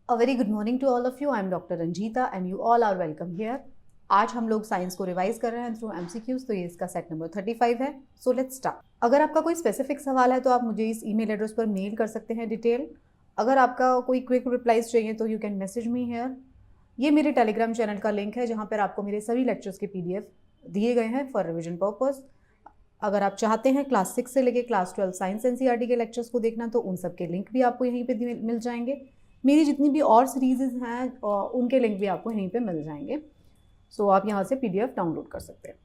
A very good morning to all of you. I am Dr. Ranjita and you all are welcome here. आज हम लोग science को revise कर रहे हैं थ्रू एमसीक्यूज, तो ये इसका सेट नंबर 35 है. So let's start. अगर आपका कोई स्पेसिफिक सवाल है तो आप मुझे इस ईमेल एड्रेस पर मेल कर सकते हैं डिटेल. अगर आपका कोई क्विक रिप्लाइज चाहिए तो you can message me here. ये मेरे टेलीग्राम चैनल का लिंक है जहाँ पर आपको मेरे सभी लेक्चर्स के PDF दिए गए हैं फॉर रिविजन पर्पस. अगर आप चाहते हैं क्लास 6 से लेकर क्लास 12 साइंस NCERT के लेक्चर्स को देखना तो उन सब के लिंक भी आपको यहीं पे मिल जाएंगे. मेरी जितनी भी और सीरीज़ हैं उनके लिंक भी आपको यहीं पे मिल जाएंगे. सो आप यहाँ से PDF डाउनलोड कर सकते हैं.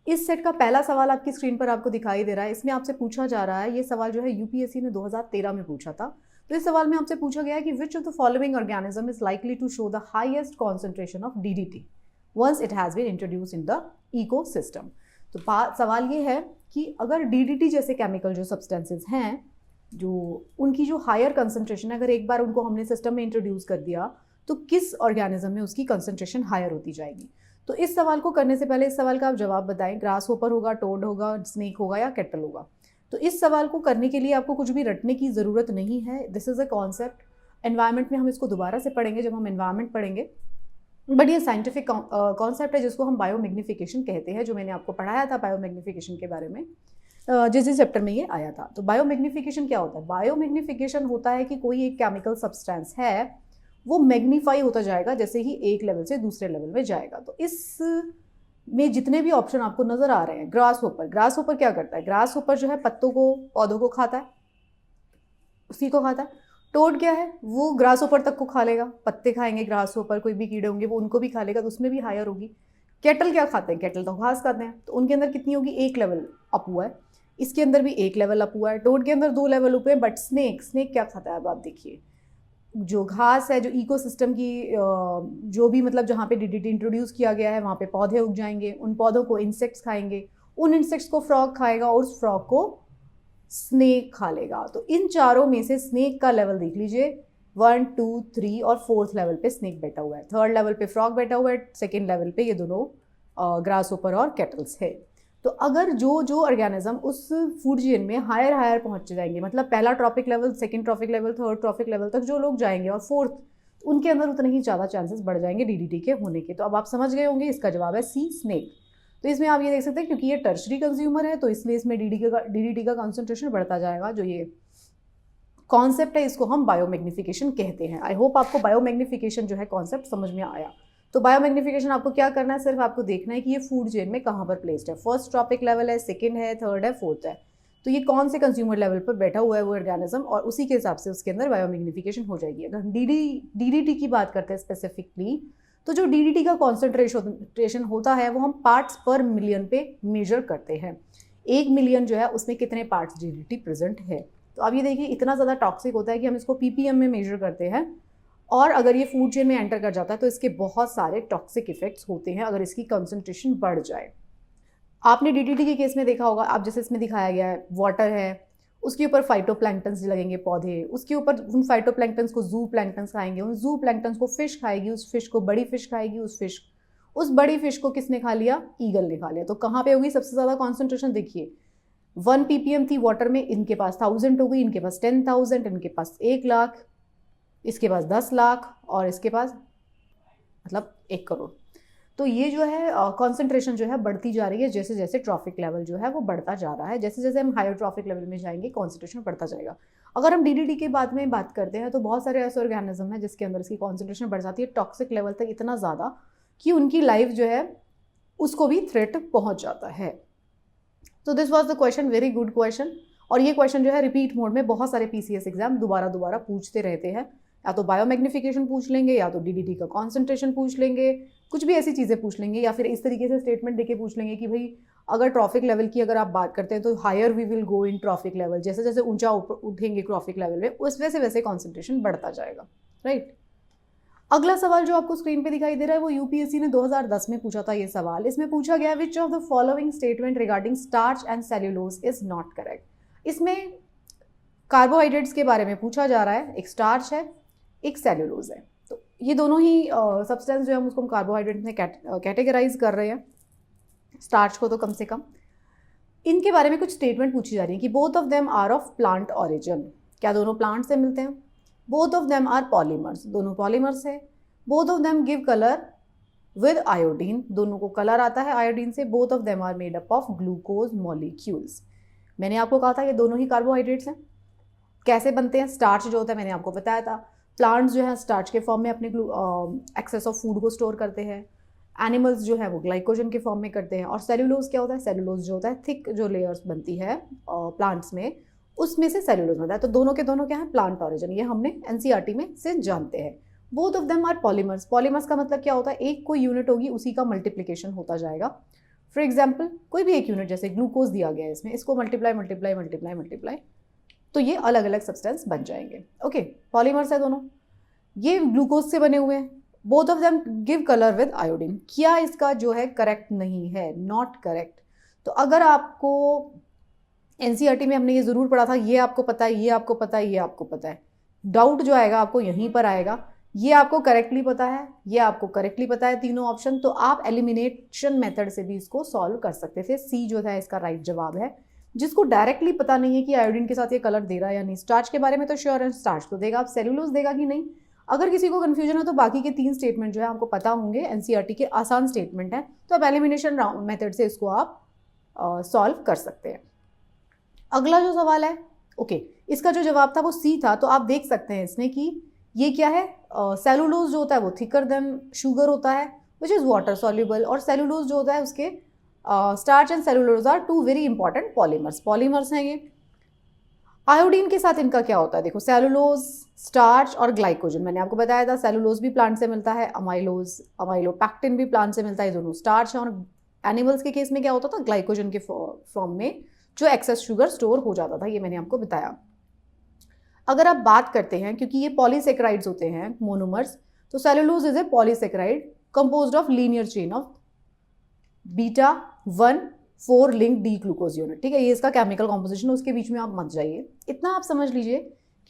इस सेट का पहला सवाल आपकी स्क्रीन पर आपको दिखाई दे रहा है. इसमें आपसे पूछा जा रहा है, ये सवाल जो है UPSC ने 2013 में पूछा था. तो इस सवाल में आपसे पूछा गया है कि which of the following organism is likely to show the highest concentration of DDT once it has been introduce in the ecosystem. तो सवाल ये है कि अगर DDT जैसे केमिकल जो सब्सटेंसेज हैं, जो उनकी जो हायर कंसंट्रेशन है, अगर एक बार उनको हमने सिस्टम में इंट्रोड्यूस कर दिया तो किस ऑर्गेनिज्म में उसकी कंसंट्रेशन हायर होती जाएगी. तो इस सवाल को करने से पहले इस सवाल का आप जवाब बताएं. ग्रास होपर होगा, टोड होगा, स्नेक होगा या केटल होगा. तो इस सवाल को करने के लिए आपको कुछ भी रटने की ज़रूरत नहीं है. This is a concept. Environment में हम इसको दोबारा से पढ़ेंगे जब हम एनवायरनमेंट पढ़ेंगे. बट ये साइंटिफिक कॉन्सेप्ट है जिसको हम बायोमैग्निफिकेशन कहते हैं, जो मैंने आपको पढ़ाया था बायोमैग्निफिकेशन के बारे में जिस चैप्टर में ये आया था. तो बायोमैग्निफिकेशन क्या होता है? बायोमैग्निफिकेशन होता है कि कोई एक केमिकल सब्सटेंस है वो मैग्नीफाई होता जाएगा जैसे ही एक लेवल से दूसरे लेवल में जाएगा. तो इस में जितने भी ऑप्शन आपको नजर आ रहे हैं, ग्रास होपर क्या करता है? ग्रास होपर जो है पत्तों को, पौधों को खाता है, उसी को खाता है. टोड क्या है? वो ग्रास होपर तक को खा लेगा, पत्ते खाएंगे ग्रास होपर, कोई भी कीड़े होंगे वो उनको भी खा लेगा, तो उसमें भी हायर होगी. केटल क्या खाते हैं? केटल तो घास खाते हैं, तो उनके अंदर कितनी होगी? एक लेवल अप हुआ है. इसके अंदर भी एक लेवल अप हुआ है. टोड के अंदर 2 लेवल अप हुए. बट स्नेक क्या खाता है? अब आप देखिए, जो घास है, जो इकोसिस्टम की जो भी मतलब जहाँ पे DDT इंट्रोड्यूस किया गया है वहाँ पे पौधे उग जाएंगे. उन पौधों को इंसेक्ट्स खाएंगे, उन इंसेक्ट्स को फ्रॉग खाएगा और उस फ्रॉग को स्नेक खा लेगा. तो इन चारों में से स्नेक का लेवल देख लीजिए, 1, 2, 3 और 4th लेवल पे स्नेक बैठा हुआ है. 3rd लेवल पे फ्रॉग बैठा हुआ है. 2nd लेवल पे ये दोनों ग्रास होपर और केटल्स है. तो अगर जो ऑर्गेनिज्म उस फूड चेन में हायर पहुंच जाएंगे, मतलब पहला trophic level, 2nd trophic level, 3rd trophic level तक जो लोग जाएंगे और 4th, उनके अंदर उतने ही ज़्यादा चांसेस बढ़ जाएंगे DDT के होने के. तो अब आप समझ गए होंगे, इसका जवाब है C, स्नेक. तो इसमें आप ये देख सकते हैं क्योंकि ये टर्शरी कंज्यूमर है तो इसलिए इसमें DDT का कॉन्सेंट्रेशन बढ़ता जाएगा. जो ये कॉन्सेप्ट है इसको हम बायोमैग्निफिकेशन कहते हैं. आई होप आपको बायोमैग्निफिकेशन जो है कॉन्सेप्ट समझ में आया. तो बायोमैग्निफिकेशन आपको क्या करना है? सिर्फ आपको देखना है कि ये फूड चेन में कहाँ पर प्लेस्ड है. 1st ट्रॉपिक लेवल है, 2nd है, 3rd है, 4th है. तो ये कौन से कंज्यूमर लेवल पर बैठा हुआ है वो ऑर्गेनिज्म, और उसी के हिसाब से उसके अंदर बायोमैग्निफिकेशन हो जाएगी. अगर हम DDT की बात करते हैं स्पेसिफिकली, तो जो DDT का कॉन्सेंट्रेशन होता है वो हम पार्ट्स पर मिलियन पे मेजर करते हैं. 1 मिलियन जो है उसमें कितने पार्ट्स DDT प्रेजेंट है. तो अब ये देखिए, इतना ज़्यादा टॉक्सिक होता है कि हम इसको ppm में मेजर करते हैं. और अगर ये फूड चेन में एंटर कर जाता है तो इसके बहुत सारे टॉक्सिक इफेक्ट्स होते हैं अगर इसकी कंसंट्रेशन बढ़ जाए. आपने DDT के केस में देखा होगा, आप जैसे इसमें दिखाया गया है, वाटर है, उसके ऊपर फाइटोप्लैंक्टन्स लगेंगे पौधे, उसके ऊपर उन फाइटोप्लैंक्टन्स को जू प्लैंक्टन्स खाएंगे, उन जू प्लैंक्टन्स को फिश खाएगी, उस फिश को बड़ी फिश खाएगी, उस बड़ी फिश को किसने खा लिया? ईगल ने खा लिया. तो कहाँ पे होगी सबसे ज़्यादा कॉन्सेंट्रेशन? देखिए, 1 ppm थी वाटर में, इनके पास 1000 हो गई, इनके पास 10,000, इनके पास 1 लाख, इसके पास 10 लाख और इसके पास मतलब 1 करोड़. तो ये जो है कॉन्सेंट्रेशन जो है बढ़ती जा रही है जैसे जैसे ट्रॉफिक लेवल जो है वो बढ़ता जा रहा है. जैसे जैसे हम हायर ट्रॉफिक लेवल में जाएंगे कॉन्सेंट्रेशन बढ़ता जाएगा. अगर हम DDT के बाद में बात करते हैं तो बहुत सारे ऐसे ऑर्गेनिज्म हैं जिसके अंदर इसकी कॉन्सेंट्रेशन बढ़ जाती है टॉक्सिक लेवल तक, इतना ज़्यादा कि उनकी लाइफ जो है उसको भी थ्रेट पहुँच जाता है. तो this was the question, very good question. और ये क्वेश्चन जो है रिपीट मोड में बहुत सारे PCS एग्जाम दोबारा पूछते रहते हैं. या तो बायोमैग्निफिकेशन पूछ लेंगे, या तो DDT का कॉन्सेंट्रेशन पूछ लेंगे, कुछ भी ऐसी चीज़ें पूछ लेंगे, या फिर इस तरीके से स्टेटमेंट देके पूछ लेंगे कि भाई अगर ट्रॉफिक लेवल की अगर आप बात करते हैं तो higher we will go in trophic level, जैसे जैसे ऊंचा उठेंगे ट्रॉफिक लेवल में उस वैसे कॉन्सेंट्रेशन बढ़ता जाएगा. राइट. अगला सवाल जो आपको स्क्रीन पे दिखाई दे रहा है वो UPSC ने 2010 में पूछा था. ये सवाल इसमें पूछा गया, विच of the following statement regarding starch and cellulose is not correct. इसमें कार्बोहाइड्रेट्स के बारे में पूछा जा रहा है. एक स्टार्च है, एक सेल्यूलोज है. तो ये दोनों ही सब्सटेंस जो है उसको हम कार्बोहाइड्रेट में कैटेगराइज कर रहे हैं, स्टार्च को तो कम से कम. इनके बारे में कुछ स्टेटमेंट पूछी जा रही है कि both of them are of plant origin. क्या दोनों प्लांट से मिलते हैं? Both of them are polymers, दोनों पॉलीमर्स है। Both of them give colour with iodine, दोनों को कलर आता है आयोडीन से। Both of them are made up of glucose molecules. मैंने आपको कहा था ये दोनों ही कार्बोहाइड्रेट्स हैं। कैसे बनते हैं? स्टार्च जो होता है मैंने आपको बताया था, प्लांट्स जो है स्टार्च के फॉर्म में अपने एक्सेस ऑफ फूड को स्टोर करते हैं। एनिमल्स जो है वो ग्लाइकोजन के फॉर्म में करते हैं। और सेलुलोज क्या होता है? सेलुलोज जो होता है थिक जो लेयर्स बनती है प्लांट्स में, उसमें से सेलुलोज बनता है। तो दोनों के दोनों क्या है? Plant origin. ये हमने एनसीईआरटी में से जानते हैं। Both of them are polymers. Polymers का मतलब क्या होता है? एक कोई यूनिट होगी उसी का मल्टीप्लिकेशन होता जाएगा। फॉर एग्जाम्पल कोई भी एक यूनिट, जैसे ग्लूकोज दिया गया है इसमें, इसको मल्टीप्लाई मल्टीप्लाई मल्टीप्लाई मल्टीप्लाई, तो ये अलग अलग सब्सटेंस बन जाएंगे। ओके, पॉलीमर्स है दोनों। ये ग्लूकोज से बने हुए हैं। Both of them give colour with iodine. क्या इसका जो है करेक्ट नहीं है? Not correct. तो अगर आपको एनसीईआरटी में हमने ये जरूर पढ़ा था, ये आपको पता है, ये आपको पता है, ये आपको पता है, डाउट जो आएगा आपको यहीं पर आएगा। ये आपको करेक्टली पता है, ये आपको करेक्टली पता है, तीनों ऑप्शन, तो आप एलिमिनेशन मेथड से भी इसको सॉल्व कर सकते थे। सी जो है इसका राइट जवाब है। जिसको डायरेक्टली पता नहीं है कि आयोडीन के साथ ये कलर दे रहा है या नहीं, स्टार्च के बारे में तो श्योर है स्टार्च तो देगा, आप सेलुलोज देगा कि नहीं। अगर किसी को कंफ्यूजन है तो बाकी के 3 स्टेटमेंट जो है आपको पता होंगे, एनसीईआरटी के आसान स्टेटमेंट है, तो आप एलिमिनेशन मेथड से इसको आप सॉल्व कर सकते हैं। अगला जो सवाल है, ओके, इसका जो जवाब था वो सी था। तो आप देख सकते हैं इसमें कि ये क्या है, सेलुलोज जो होता है वो थिकर देन शुगर होता है विच इज़ वाटर सॉल्युबल, और सेलुलोज जो होता है उसके starch and cellulose are 2 very important polymers. Polymers हैं ये। आयोडीन के साथ इनका क्या होता है? देखो, सेलुलोज, स्टार्च और ग्लाइकोजन, मैंने आपको बताया था सेलुलोज भी प्लांट से मिलता है, अमाइलोपैक्टिन भी प्लांट से मिलता है, दोनों स्टार्च है। और एनिमल्स के केस में क्या होता था? ग्लाइकोजन के फॉर्म में जो एक्सेस शुगर स्टोर हो जाता था, ये मैंने आपको बताया। अगर आप बात करते हैं, क्योंकि ये पॉलीसेक्राइड्स होते हैं मोनोमर्स, तो cellulose is a polysaccharide composed of linear chain of beta 1 4 link D glucose unit. ठीक है, ये इसका केमिकल कॉम्पोजिशन, उसके बीच में आप मत जाइए। इतना आप समझ लीजिए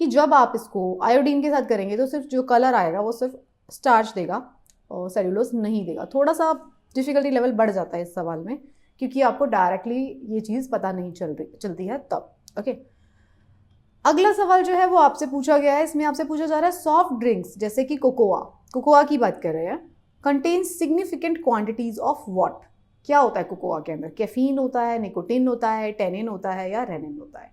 कि जब आप इसको आयोडीन के साथ करेंगे तो सिर्फ जो कलर आएगा वो सिर्फ स्टार्च देगा और सेलुलोज नहीं देगा। थोड़ा सा डिफिकल्टी लेवल बढ़ जाता है इस सवाल में, क्योंकि आपको डायरेक्टली ये चीज़ पता नहीं चलती है तब। ओके, अगला सवाल जो है वो आपसे पूछा गया है, इसमें आपसे पूछा जा रहा है सॉफ्ट ड्रिंक्स जैसे कि कोकोआ की बात कर रहे हैं, contains significant quantities of what. क्या होता है कोकोआ के अंदर? कैफीन होता है, निकोटिन होता है, टेनिन होता है या रेनिन होता है।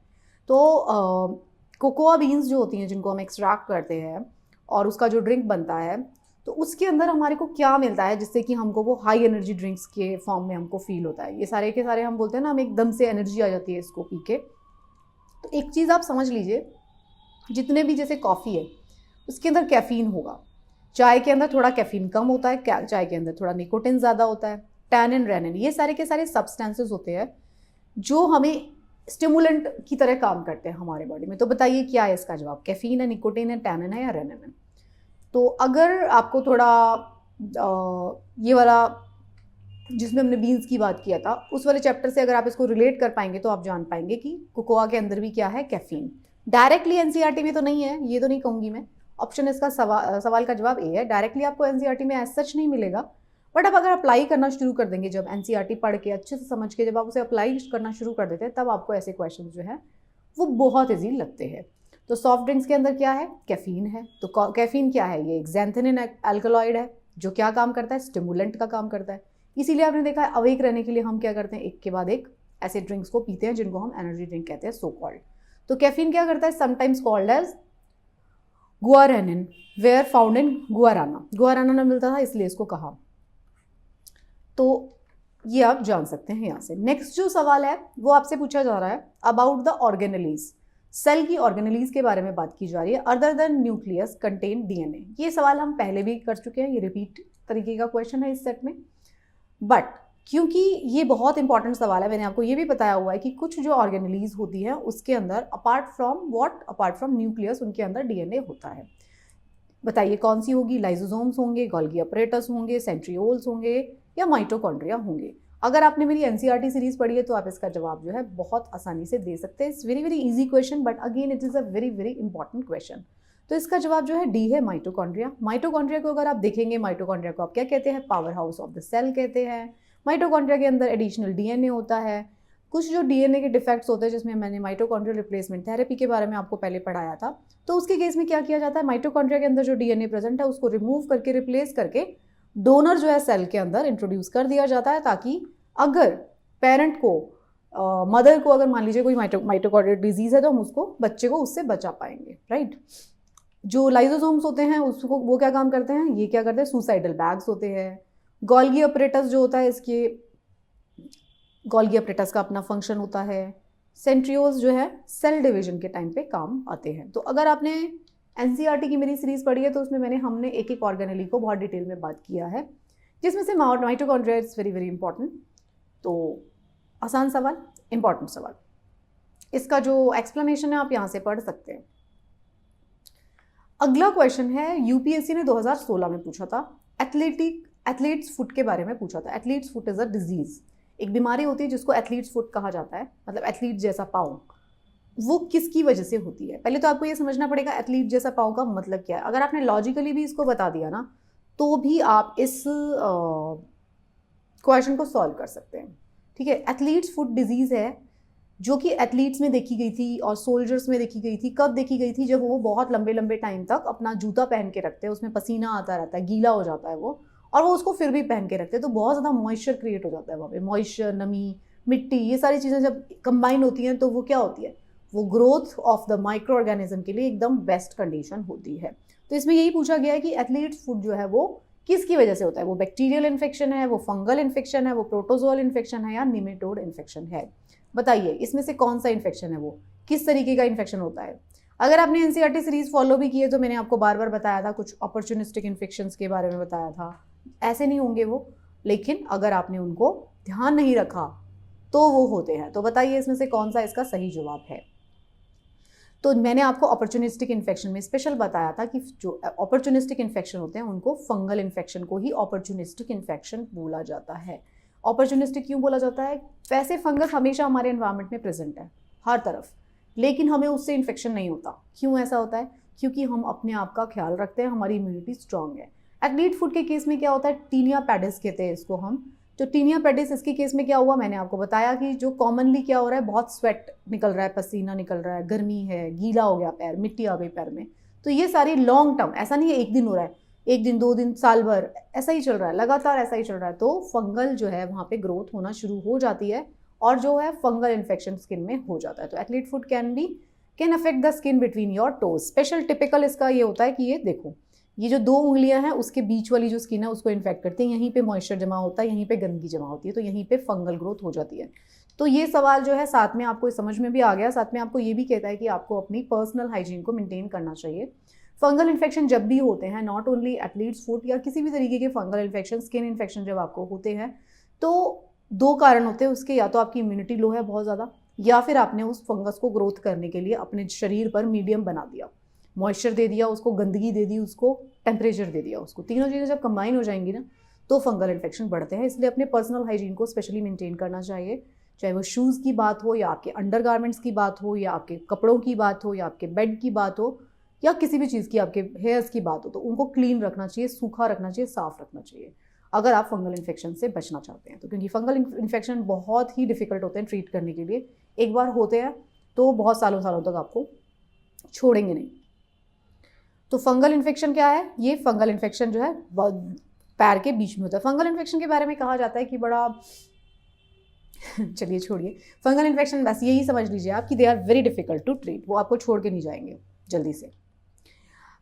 तो कोकोआ बीन्स जो होती हैं जिनको हम एक्सट्रैक्ट करते हैं और उसका जो ड्रिंक बनता है, तो उसके अंदर हमारे को क्या मिलता है जिससे कि हमको वो हाई एनर्जी ड्रिंक्स के फॉर्म में हमको फील होता है। ये सारे के सारे हम बोलते हैं ना, हम एकदम से एनर्जी आ जाती है इसको पी के। तो एक चीज़ आप समझ लीजिए, जितने भी जैसे कॉफ़ी है उसके अंदर कैफीन होगा, चाय के अंदर थोड़ा कैफीन कम होता है, चाय के अंदर थोड़ा निकोटिन ज़्यादा होता है, टैनिन, रेनिन, ये सारे के सारे सब्सटेंसेस होते हैं जो हमें स्टिमुलेंट की तरह काम करते हैं हमारे बॉडी में। तो बताइए क्या है इसका जवाब? कैफीन है, निकोटिन है, टैनिन है या रेनिन है? तो अगर आपको थोड़ा ये वाला जिसमें हमने बीन्स की बात किया था उस वाले चैप्टर से अगर आप इसको रिलेट कर पाएंगे तो आप जान पाएंगे कि कोकोआ के अंदर भी क्या है, कैफीन। डायरेक्टली एनसीईआरटी में तो नहीं है, ये तो नहीं कहूँगी मैं। ऑप्शन इसका सवाल का जवाब ए है। डायरेक्टली आपको एनसीईआरटी में एज सच नहीं मिलेगा, बट अब अगर अप्लाई करना शुरू कर देंगे, जब एनसीईआरटी पढ़ के अच्छे से समझ के जब आप उसे अप्लाई करना शुरू कर देते हैं, तब आपको ऐसे क्वेश्चन जो है वो बहुत ईजी लगते हैं। तो सॉफ्ट ड्रिंक्स के अंदर क्या है? कैफीन है। तो कैफीन क्या है? ये एक xanthine एल्कलॉइड है जो क्या काम करता है? स्टिमुलेंट का काम करता है। इसीलिए आपने देखा है अवेक रहने के लिए हम क्या करते हैं, एक के बाद एक ऐसे ड्रिंक्स को पीते हैं जिनको हम एनर्जी ड्रिंक कहते हैं, सो कॉल्ड। तो कैफीन क्या करता है? Sometimes called as guaranine, where found in guarana में मिलता था इसलिए इसको कहा। तो ये आप जान सकते हैं यहाँ से। नेक्स्ट जो सवाल है वो आपसे पूछा जा रहा है अबाउट द ऑर्गेनेलीज। सेल की ऑर्गेनेलीज के बारे में बात की जा रही है। Other than nucleus contain DNA. ये सवाल हम पहले भी कर चुके हैं, ये रिपीट तरीके का क्वेश्चन है इस सेट में, बट क्योंकि ये बहुत इंपॉर्टेंट सवाल है, मैंने आपको ये भी बताया हुआ है कि कुछ जो ऑर्गेनेलीज होती है उसके अंदर अपार्ट फ्रॉम न्यूक्लियस उनके अंदर डीएनए होता है। बताइए कौन सी होगी? लाइसोसोम्स होंगे, गोल्गी अपरेटस होंगे, सेंट्रियोल्स होंगे या माइटोकॉन्ड्रिया होंगे। अगर आपने मेरी एनसीईआरटी सीरीज पढ़ी है तो आप इसका जवाब जो है बहुत आसानी से दे सकते हैं। It's very very easy question, but again it is a very very important question. तो इसका जवाब जो है डी है, माइटोकॉन्ड्रिया। माइटोकॉन्ड्रिया को अगर आप देखेंगे, माइटोकॉन्ड्रिया को आप क्या कहते हैं? Power house of the cell कहते हैं। माइटोकॉन्ड्रिया के अंदर एडिशनल डीएनए होता है। कुछ जो डीएनए के डिफेक्ट्स होते हैं, जिसमें मैंने माइटोकॉन्ड्रियल रिप्लेसमेंट थेरेपी के बारे में आपको पहले पढ़ाया था, तो उसके केस में क्या किया जाता है, माइटोकॉन्ड्रिया के अंदर जो डीएनए प्रेजेंट है उसको रिमूव करके रिप्लेस करके डोनर जो है सेल के अंदर इंट्रोड्यूस कर दिया जाता है, ताकि अगर पेरेंट को मदर को अगर मान लीजिए कोई माइटोकॉन्ड्रियल डिजीज है तो हम उसको बच्चे को उससे बचा पाएंगे, राइट। जो लाइजोसोम्स होते हैं उसको वो क्या काम करते हैं, ये क्या करते हैं, सुसाइडल बैग्स होते हैं। गोल्गी अपरेटस जो होता है, इसके गोल्गी अपरेटस का अपना फंक्शन होता है। सेंट्रियोल्स जो है सेल डिवीजन के टाइम पे काम आते हैं। तो अगर आपने एनसीईआरटी की मेरी सीरीज पढ़ी है तो उसमें हमने एक एक ऑर्गेनेली को बहुत डिटेल में बात किया है, जिसमें से mitochondria is very very important. तो आसान सवाल, इंपॉर्टेंट सवाल, इसका जो एक्सप्लेनेशन है आप यहाँ से पढ़ सकते हैं। अगला क्वेश्चन है, यूपीएससी ने 2016 में पूछा था, एथलीट्स फुट के बारे में पूछा था। Athletes foot is a disease, एक बीमारी होती है जिसको एथलीट्स फुट कहा जाता है, मतलब एथलीट जैसा पाँव। वो किसकी वजह से होती है, पहले तो आपको ये समझना पड़ेगा एथलीट जैसा पाँव का मतलब क्या है। अगर आपने लॉजिकली भी इसको बता दिया ना, तो भी आप इस क्वेश्चन को सॉल्व कर सकते हैं, ठीक है। एथलीट्स फुट डिजीज है जो कि एथलीट्स में देखी गई थी और सोल्जर्स में देखी गई थी। कब देखी गई थी, जब वो बहुत लंबे लंबे टाइम तक अपना जूता पहन के रखते हैं, उसमें पसीना आता रहता है, गीला हो जाता है वो, और वो उसको फिर भी पहन के रखते हैं, तो बहुत ज़्यादा मॉइस्चर क्रिएट हो जाता है वहाँ पे। मॉइस्चर, नमी, मिट्टी, ये सारी चीज़ें जब कंबाइन होती हैं तो वो क्या होती है, वो growth of the micro organism के लिए एकदम बेस्ट कंडीशन होती है। तो इसमें यही पूछा गया है कि एथलीट्स फुट जो है वो किसकी वजह से होता है, वो बैक्टीरियल इन्फेक्शन है, वो फंगल इन्फेक्शन है, वो प्रोटोजोअल इन्फेक्शन है, या निमेटोड इन्फेक्शन है। बताइए इसमें से कौन सा इन्फेक्शन है, वो किस तरीके का इन्फेक्शन होता है। अगर आपने एनसीईआरटी सीरीज फॉलो भी की है तो मैंने आपको बार बार बताया था, कुछ अपॉर्चुनिस्टिक इन्फेक्शंस के बारे में बताया था, ऐसे नहीं होंगे वो, लेकिन अगर आपने उनको ध्यान नहीं रखा तो वो होते हैं। तो बताइए इसमें से कौन सा इसका सही जवाब है। तो मैंने आपको अपॉर्चुनिस्टिक इन्फेक्शन में स्पेशल बताया था कि जो अपॉर्चुनिस्टिक इन्फेक्शन होते हैं उनको, फंगल इन्फेक्शन को ही अपॉर्चुनिस्टिक इन्फेक्शन बोला जाता है। अपॉर्चुनिस्टिक क्यों बोला जाता है, वैसे फंगस हमेशा हमारे एनवायरनमेंट में प्रेजेंट है हर तरफ, लेकिन हमें उससे इन्फेक्शन नहीं होता। क्यों ऐसा होता है, क्योंकि हम अपने आप का ख्याल रखते हैं, हमारी इम्यूनिटी स्ट्रांग है। एथलीट फुट के केस में क्या होता है, टीनिया पेडिस कहते हैं इसको हम। तो टीनिया पेडिस, इसके केस में क्या हुआ, मैंने आपको बताया कि जो कॉमनली क्या हो रहा है, बहुत स्वेट निकल रहा है, पसीना निकल रहा है, गर्मी है, गीला हो गया पैर, मिट्टी आ गई पैर में। तो ये सारी लॉन्ग टर्म, ऐसा नहीं है एक दिन हो रहा है, एक दिन, 2 दिन, साल भर, ऐसा ही चल रहा है, लगातार ऐसा ही चल रहा है, तो फंगल जो है वहाँ पे ग्रोथ होना शुरू हो जाती है और जो है फंगल इन्फेक्शन स्किन में हो जाता है। तो athlete foot can affect the skin between your toes. Special typical इसका ये होता है कि ये देखो, ये जो 2 उंगलियां हैं उसके बीच वाली जो स्किन है उसको इन्फेक्ट करती है, यहीं पे मॉइस्चर जमा होता है, यहीं पे गंदगी जमा होती है, तो यहीं पे फंगल ग्रोथ हो जाती है। तो ये सवाल जो है साथ में आपको समझ में भी आ गया, साथ में आपको ये भी कहता है कि आपको अपनी पर्सनल हाइजीन को मेंटेन करना चाहिए। फंगल इन्फेक्शन जब भी होते हैं, नॉट ओनली एथलीट्स फुट या किसी भी तरीके के फंगल इन्फेक्शन, स्किन इन्फेक्शन जब आपको होते हैं तो 2 कारण होते हैं उसके, या तो आपकी इम्यूनिटी लो है बहुत ज़्यादा, या फिर आपने उस फंगस को ग्रोथ करने के लिए अपने शरीर पर मीडियम बना दिया, मॉइस्चर दे दिया उसको, गंदगी दे दी उसको, टेम्परेचर दे दिया उसको। तीनों चीज़ें जब कंबाइन हो जाएंगी ना तो फंगल इन्फेक्शन बढ़ते हैं। इसलिए अपने पर्सनल हाइजीन को स्पेशली मेंटेन करना चाहिए, चाहे वो शूज़ की बात हो, या आपके अंडरगारमेंट्स की बात हो, या आपके कपड़ों की बात हो, या आपके बेड की बात हो, या किसी भी चीज़ की, आपके हेयर्स की बात हो, तो उनको क्लीन रखना चाहिए, सूखा रखना चाहिए, साफ रखना चाहिए, अगर आप फंगल इन्फेक्शन से बचना चाहते हैं तो। क्योंकि फंगल इन्फेक्शन बहुत ही डिफिकल्ट होते हैं ट्रीट करने के लिए, एक बार होते हैं तो बहुत सालों सालों तक आपको छोड़ेंगे नहीं। तो फंगल इन्फेक्शन क्या है, ये फंगल इन्फेक्शन जो है पैर के बीच में होता है। फंगल इन्फेक्शन के बारे में कहा जाता है कि बड़ा चलिए छोड़िए, फंगल इन्फेक्शन बस यही समझ लीजिए आप कि they are very difficult to treat, वो आपको छोड़ के नहीं जाएंगे जल्दी से।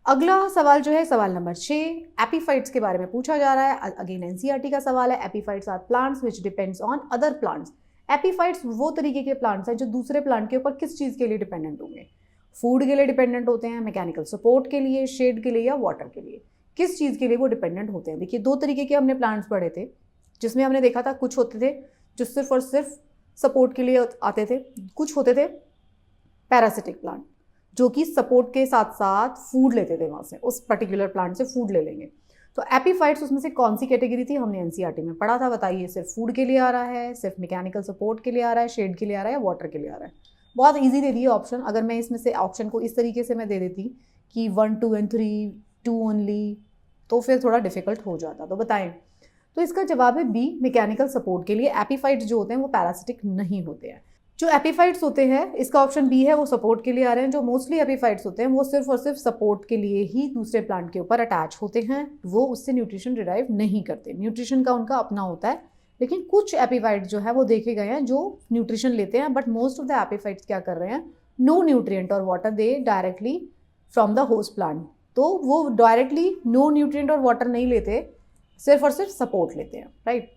अगला सवाल जो है सवाल नंबर 6, एपीफाइट्स के बारे में पूछा जा रहा है। अगेन एनसीईआरटी का सवाल है। Epiphytes are plants which depends on other plants. Epiphytes वो तरीके के प्लांट्स हैं जो दूसरे प्लांट के ऊपर किस चीज़ के लिए डिपेंडेंट होंगे, फूड के लिए डिपेंडेंट होते हैं, मैकेनिकल सपोर्ट के लिए, शेड के लिए, या वाटर के लिए, किस चीज़ के लिए वो डिपेंडेंट होते हैं। देखिए 2 तरीके के हमने प्लांट्स पढ़े थे, जिसमें हमने देखा था कुछ होते थे जो सिर्फ और सिर्फ सपोर्ट के लिए आते थे, कुछ होते थे पैरासिटिक प्लांट जो कि सपोर्ट के साथ साथ फूड लेते थे, वहाँ से उस पर्टिकुलर प्लांट से फूड ले लेंगे। तो एपीफाइट्स उसमें से कौन सी कैटेगरी थी, हमने एनसीईआरटी में पढ़ा था, बताइए सिर्फ फूड के लिए आ रहा है, सिर्फ मैकेनिकल सपोर्ट के लिए आ रहा है, शेड के लिए आ रहा है, या वाटर के लिए आ रहा है। बहुत ईजी दे दिए ऑप्शन। अगर मैं इसमें से ऑप्शन को इस तरीके से मैं दे देती कि 1, 2 and 3, 2 ओनली, तो फिर थोड़ा डिफिकल्ट हो जाता। तो बताएं, तो इसका जवाब है बी, मैकेनिकल सपोर्ट के लिए। एपिफाइट्स जो होते हैं वो पैरासिटिक नहीं होते हैं। जो एपिफाइट्स होते हैं, इसका ऑप्शन बी है, वो सपोर्ट के लिए आ रहे हैं। जो मोस्टली एपिफाइट्स होते हैं वो सिर्फ और सिर्फ सपोर्ट के लिए ही दूसरे प्लांट के ऊपर अटैच होते हैं, वो उससे न्यूट्रिशन डिराइव नहीं करते। न्यूट्रिशन का उनका अपना होता है, लेकिन कुछ एपिफाइट्स जो है वो देखे गए हैं जो न्यूट्रिशन लेते हैं, but most of the epiphytes क्या कर रहे हैं, नो न्यूट्रिएंट और water they directly from the host plant. तो वो डायरेक्टली नो न्यूट्रिएंट और वाटर नहीं लेते, सिर्फ और सिर्फ सपोर्ट लेते हैं, राइट।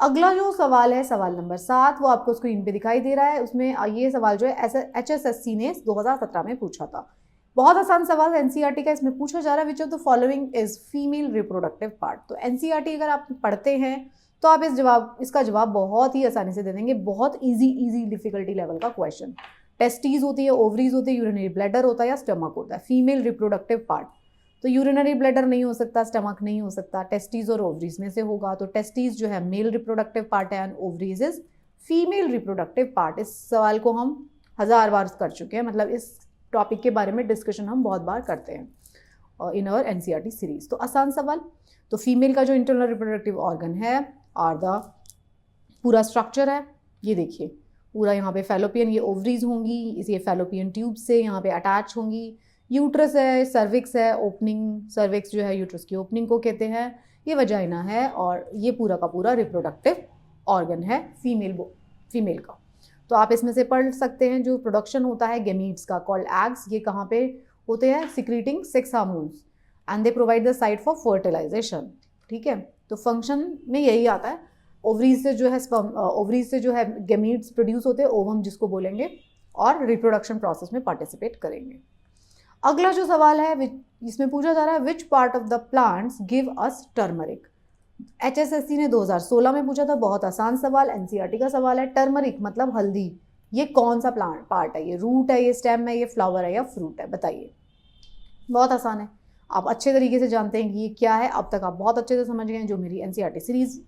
अगला जो सवाल है, सवाल नंबर 7, वो आपको स्क्रीन पे दिखाई दे रहा है। उसमें ये सवाल जो है HSSC ने 2017 में पूछा था। बहुत आसान सवाल NCERT का इसमें पूछा जा रहा है, विच of the following is female reproductive part. तो NCERT अगर आप पढ़ते हैं तो आप इसका जवाब बहुत ही आसानी से दे देंगे। बहुत इजी डिफिकल्टी लेवल का क्वेश्चन। टेस्टीज होती है, ओवरीज होती है, यूरिनरी ब्लैडर होता है या स्टमक होता है। फीमेल रिप्रोडक्टिव पार्ट, तो यूरिनरी ब्लैडर नहीं हो सकता, स्टमक नहीं हो सकता, टेस्टीज और ओवरीज में से होगा। तो टेस्टीज जो है मेल रिप्रोडक्टिव पार्ट है and ovaries is female reproductive part. इस सवाल को हम 1000 बार कर चुके हैं, मतलब इस टॉपिक के बारे में डिस्कशन हम बहुत बार करते हैं इन आवर NCERT सीरीज। तो आसान सवाल। तो फीमेल का जो इंटरनल रिप्रोडक्टिव ऑर्गन है और द पूरा स्ट्रक्चर है, ये देखिए पूरा यहाँ पे फैलोपियन, ये ओवरीज होंगी, ये फैलोपियन ट्यूब से यहाँ पे अटैच होंगी। यूट्रस है, सर्विक्स है, ओपनिंग, सर्विक्स जो है यूट्रस की ओपनिंग को कहते हैं। ये वजाइना है और ये पूरा का पूरा रिप्रोडक्टिव ऑर्गन है फीमेल का। तो आप इसमें से पढ़ सकते हैं जो प्रोडक्शन होता है गैमीट्स का कॉल्ड एग्स, ये कहाँ पे होते हैं, secreting 6 hormones and they provide the site for fertilisation. ठीक है, तो फंक्शन में यही आता है। ओवरीज से जो है गैमीट्स प्रोड्यूस होते हैं, ओवम जिसको बोलेंगे, और रिप्रोडक्शन प्रोसेस में पार्टिसिपेट करेंगे। अगला जो सवाल है इसमें पूछा जा रहा है which part of the plants give us turmeric. HSSC ने 2016 में पूछा था। बहुत आसान सवाल, NCERT का सवाल है। टर्मरिक मतलब हल्दी, ये कौन सा प्लांट पार्ट है, ये रूट है, ये स्टेम है, ये फ्लावर है या फ्रूट है, बताइए। बहुत आसान है, आप अच्छे तरीके से जानते हैं कि ये क्या है। अब तक आप बहुत अच्छे से समझ गए हैं। जो मेरी NCERT सीरीज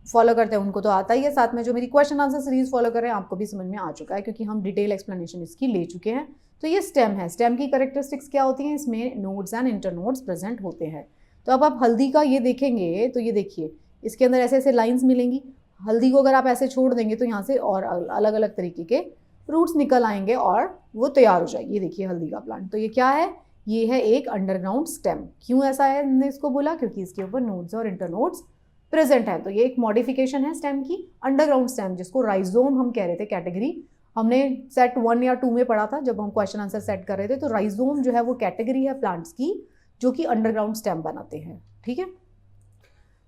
फॉलो करते हैं उनको तो आता ही है, साथ में जो मेरी क्वेश्चन आंसर सीरीज फॉलो कर रहे हैं आपको भी समझ में आ चुका है, क्योंकि हम डिटेल एक्सप्लेनेशन इसकी ले चुके हैं। तो ये स्टेम है। स्टेम की कैरेक्टरिस्टिक्स क्या होती हैं, इसमें नोड्स एंड इंटरनोड्स प्रेजेंट होते हैं। तो अब आप हल्दी का ये देखेंगे तो ये देखिए इसके अंदर ऐसे ऐसे लाइंस मिलेंगी। हल्दी को अगर आप ऐसे छोड़ देंगे तो यहाँ से और अलग अलग तरीके के रूट्स निकल आएंगे और वो तैयार हो जाएगी। ये देखिए हल्दी का प्लांट, तो ये क्या है, ये है एक अंडरग्राउंड स्टेम। क्यों ऐसा है हमने इसको बोला, क्योंकि इसके ऊपर नोड्स और इंटरनोड्स प्रेजेंट है। तो ये एक मॉडिफिकेशन है स्टेम की, अंडरग्राउंड स्टेम, जिसको राइजोम हम कह रहे थे। कैटेगरी हमने सेट 1 या 2 में पढ़ा था जब हम क्वेश्चन आंसर सेट कर रहे थे। तो राइजोम जो है वो कैटेगरी है प्लांट्स की जो कि अंडरग्राउंड स्टेम बनाते हैं। ठीक है,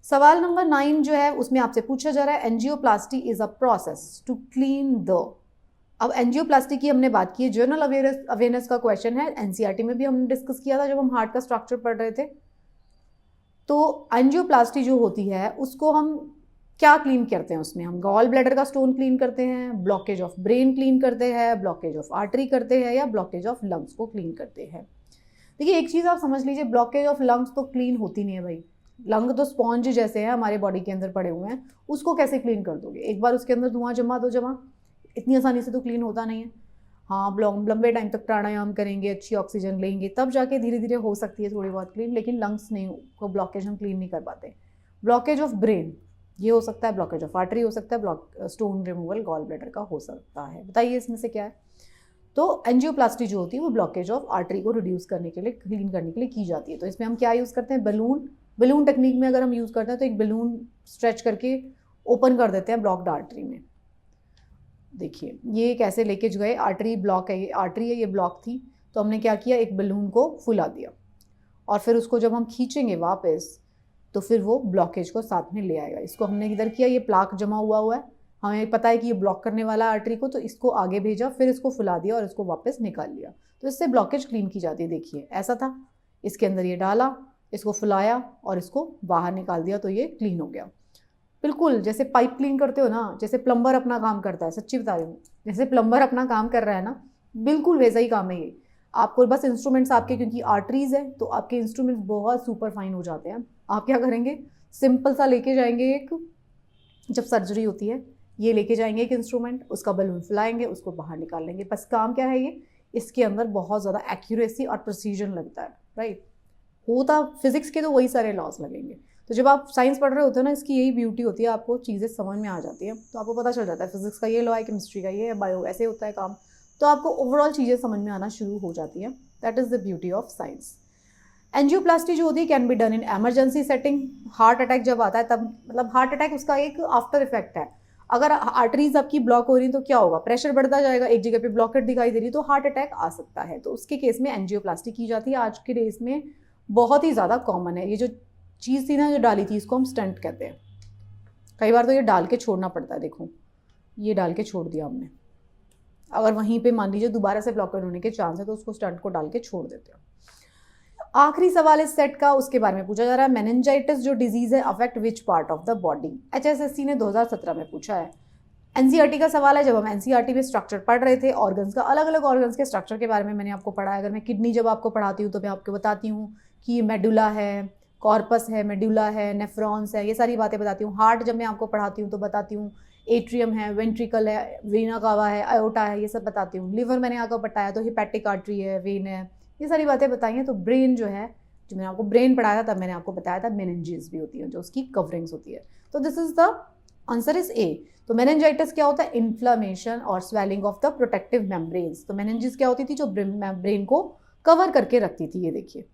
सवाल नंबर 9 जो है उसमें आपसे पूछा जा रहा है angioplasty is a process to clean the. अब एंजियोप्लास्टी की हमने बात की है, जनरल अवेयरनेस का क्वेश्चन है। NCERT में भी हमने डिस्कस किया था जब हम हार्ट का स्ट्रक्चर पढ़ रहे थे। तो एंजियोप्लास्टी जो होती है उसको हम क्या क्लीन करते हैं, उसमें हम गॉल ब्लैडर का स्टोन क्लीन करते हैं, ब्लॉकेज ऑफ ब्रेन क्लीन करते हैं, ब्लॉकेज ऑफ आर्टरी करते हैं, या ब्लॉकेज ऑफ लंग्स को क्लीन करते हैं। देखिए एक चीज़ आप समझ लीजिए, ब्लॉकेज ऑफ लंग्स तो क्लीन होती नहीं है भाई। लंग तो स्पॉन्ज जैसे हैं हमारे बॉडी के अंदर पड़े हुए हैं, उसको कैसे क्लीन कर दोगे। एक बार उसके अंदर धुआं जमा तो जमा, इतनी आसानी से तो क्लीन होता नहीं है। हाँ, लंबे टाइम तक प्राणायाम करेंगे, अच्छी ऑक्सीजन लेंगे, तब जाके धीरे धीरे हो सकती है थोड़ी बहुत क्लीन, लेकिन लंग्स नहीं को ब्लॉकेज हम क्लीन नहीं कर पाते। ब्लॉकेज ऑफ ब्रेन ये हो सकता है, ब्लॉकेज ऑफ आर्टरी हो सकता है, स्टोन रिमूवल गॉल ब्लैडर का हो सकता है। बताइए इसमें से क्या है। तो एंजियोप्लास्टी जो होती है वो ब्लॉकेज ऑफ आर्टरी को रिड्यूस करने के लिए, क्लीन करने के लिए की जाती है। तो इसमें हम क्या यूज़ करते हैं, बलून टेक्निक में अगर हम यूज़ करते हैं तो एक बलून स्ट्रेच करके ओपन कर देते हैं ब्लॉक्ड आर्टरी में। देखिए ये कैसे लेके जो है आर्टरी ब्लॉक है, ये आर्टरी है, ये ब्लॉक थी, तो हमने क्या किया, एक बलून को फुला दिया और फिर उसको जब हम खींचेंगे वापस तो फिर वो ब्लॉकेज को साथ में ले आएगा। इसको हमने इधर किया, ये प्लाक जमा हुआ है, हमें पता है कि ये ब्लॉक करने वाला आर्टरी को, तो इसको आगे भेजा, फिर इसको फुला दिया और इसको वापस निकाल लिया। तो इससे ब्लॉकेज क्लीन की जाती है। देखिए ऐसा था, इसके अंदर ये डाला, इसको फुलाया और इसको बाहर निकाल दिया, तो ये क्लीन हो गया। बिल्कुल जैसे पाइप क्लीन करते हो ना, जैसे प्लम्बर अपना काम करता है, सच्ची बता रही हूँ, जैसे प्लम्बर अपना काम कर रहा है ना, बिल्कुल वैसा ही काम है ये। आपको बस इंस्ट्रूमेंट्स आपके, क्योंकि आर्टरीज है तो आपके इंस्ट्रूमेंट्स बहुत सुपर फाइन हो जाते हैं। आप क्या करेंगे, सिंपल सा लेके जाएंगे एक, जब सर्जरी होती है ये लेके जाएंगे एक इंस्ट्रूमेंट, उसका बलून फुलाएंगे, उसको बाहर निकाल लेंगे। बस काम क्या है ये, इसके अंदर बहुत ज़्यादा एक्यूरेसी और प्रिसीजन लगता है, राइट। होता फिजिक्स के तो वही सारे लॉस लगेंगे। तो जब आप साइंस पढ़ रहे होते हो ना, इसकी यही ब्यूटी होती है, आपको चीज़ें समझ में आ जाती है, तो आपको पता चल जाता है फिजिक्स का ये लॉ है, केमिस्ट्री का ये है, बायो ऐसे होता है काम, तो आपको ओवरऑल चीज़ें समझ में आना शुरू हो जाती है। That is the beauty of science. Angioplasty जो होती है can be done in emergency setting. Heart attack जब आता है तब, मतलब हार्ट अटैक उसका एक आफ्टर इफेक्ट है। अगर आर्टरीज आपकी ब्लॉक हो रही है तो क्या होगा, प्रेशर बढ़ता जाएगा, एक जगह पे ब्लॉकेट दिखाई दे रही है तो हार्ट अटैक आ सकता है। तो उसके केस में एंजियोप्लास्टी की जाती है। आज के डेज में बहुत ही ज़्यादा कॉमन है। ये जो चीज़ थी ना जो डाली थी, इसको हम स्टंट कहते हैं। कई बार तो ये डाल के छोड़ना पड़ता है। देखो ये डाल के छोड़ दिया हमने, अगर वहीं पे मान लीजिए दोबारा से ब्लॉकेट होने के चांस है तो उसको स्टंट को डाल के छोड़ देते हो। आखिरी सवाल इस सेट का उसके बारे में पूछा जा रहा है, मेनिंजाइटिस जो डिजीज है affect which part of the body. HSSC ने 2017 में पूछा है। एनसीईआरटी का सवाल है। जब हम एनसीईआरटी में स्ट्रक्चर पढ़ रहे थे ऑर्गन्स का, अलग अलग ऑर्गन्स के स्ट्रक्चर के बारे में मैंने आपको पढ़ा है। अगर मैं किडनी जब आपको पढ़ाती हूँ तो मैं आपको बताती हूँ कि ये मेडुला है, कॉर्पस है, मेडुला है, नेफ्रॉन्स है, ये सारी बातें बताती हूँ। हार्ट जब मैं आपको पढ़ाती हूँ तो बताती हूँ एट्रियम है, वेंट्रिकल है, वेना कावा है, आयोटा है, ये सब बताती हूँ। लिवर मैंने आपको बताया तो हिपैटिक आर्टरी है, वेन है, ये सारी बातें बताई हैं। तो ब्रेन जो है, जो मैंने आपको ब्रेन पढ़ाया था तब मैंने आपको बताया था मेनिंजेस भी होती है जो उसकी कवरिंग्स होती है। तो this is the answer is a. तो मेनिंजाइटिस क्या होता है, इन्फ्लामेशन और swelling of the protective membranes. तो मेनिंजेस क्या होती थी, जो ब्रेन को कवर करके रखती थी। ये देखिए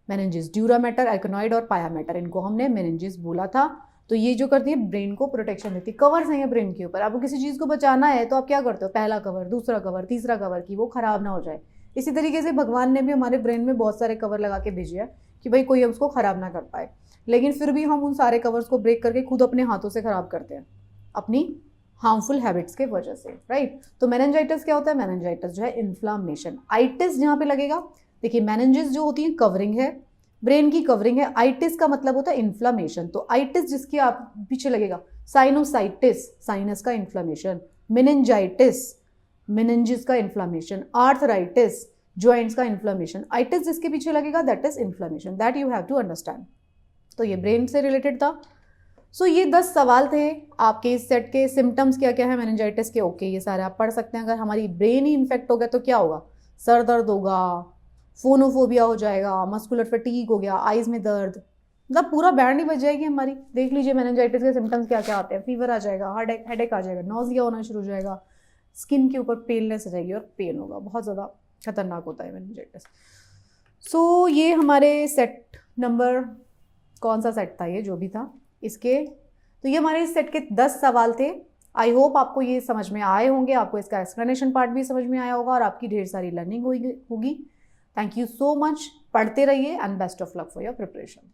मेनिंजेस, ड्यूरा मैटर, एर्कनॉइड और पाया मैटर, इनको हमने मेनिंजेस बोला था। तो ये जो करती है ब्रेन को प्रोटेक्शन देती है, कवर्स हैं ब्रेन के ऊपर। आपको किसी चीज़ को बचाना है तो आप क्या करते हो, पहला कवर, दूसरा कवर, तीसरा कवर, कि वो खराब ना हो जाए। इसी तरीके से भगवान ने भी हमारे ब्रेन में बहुत सारे कवर लगा के भेजे हैं कि भाई कोई उसको खराब ना कर पाए, लेकिन फिर भी हम उन सारे कवर्स को ब्रेक करके खुद अपने हाथों से खराब करते हैं अपनी हार्मफुल हैबिट्स के वजह से, राइट। तो मेनिंजाइटिस क्या होता है, मेनिंजाइटिस जो है इन्फ्लामेशन। आइटिस जहाँ पे लगेगा, देखिए मेनिंजेस जो होती है कवरिंग है, ब्रेन की कवरिंग है। आइटिस का मतलब होता है इन्फ्लामेशन। तो आइटिस जिसके आप पीछे लगेगा, साइनोसाइटिस, साइनस का इन्फ्लामेशन, मेनिंजाइटिस, मेनिंजेस का इन्फ्लामेशन, आर्थराइटिस, जॉइंट्स का इन्फ्लामेशन। आइटिस जिसके पीछे लगेगा that is inflammation, that you have to understand. तो ये ब्रेन से रिलेटेड था। सो ये 10 सवाल थे आपके इस सेट के। सिम्टम्स क्या क्या है मेनिंजाइटिस के, ओके ये सारे आप पढ़ सकते हैं। अगर हमारी ब्रेन ही इन्फेक्ट हो गया तो क्या होगा, सर दर्द होगा, फोनोफोबिया हो जाएगा, मस्कुलर फटीग हो गया, आइज में दर्द, मतलब पूरा बैंड ही बच जाएगी हमारी। देख लीजिए मेनिंजाइटिस के सिम्टम्स क्या क्या आते हैं, फीवर आ जाएगा, हेडेक आ जाएगा, नॉजिया होना शुरू हो जाएगा, स्किन के ऊपर पेलनेस आ जाएगी और पेन होगा, बहुत ज़्यादा खतरनाक होता है मेनिंजाइटिस। सो ये हमारे सेट नंबर, कौन सा सेट था ये, जो भी था इसके, तो ये हमारे इस सेट के 10 सवाल थे। आई होप आपको ये समझ में आए होंगे, आपको इसका एक्सप्लेनेशन पार्ट भी समझ में आया होगा और आपकी ढेर सारी लर्निंग होगी। थैंक यू सो मच, पढ़ते रहिए and best of luck for your preparation.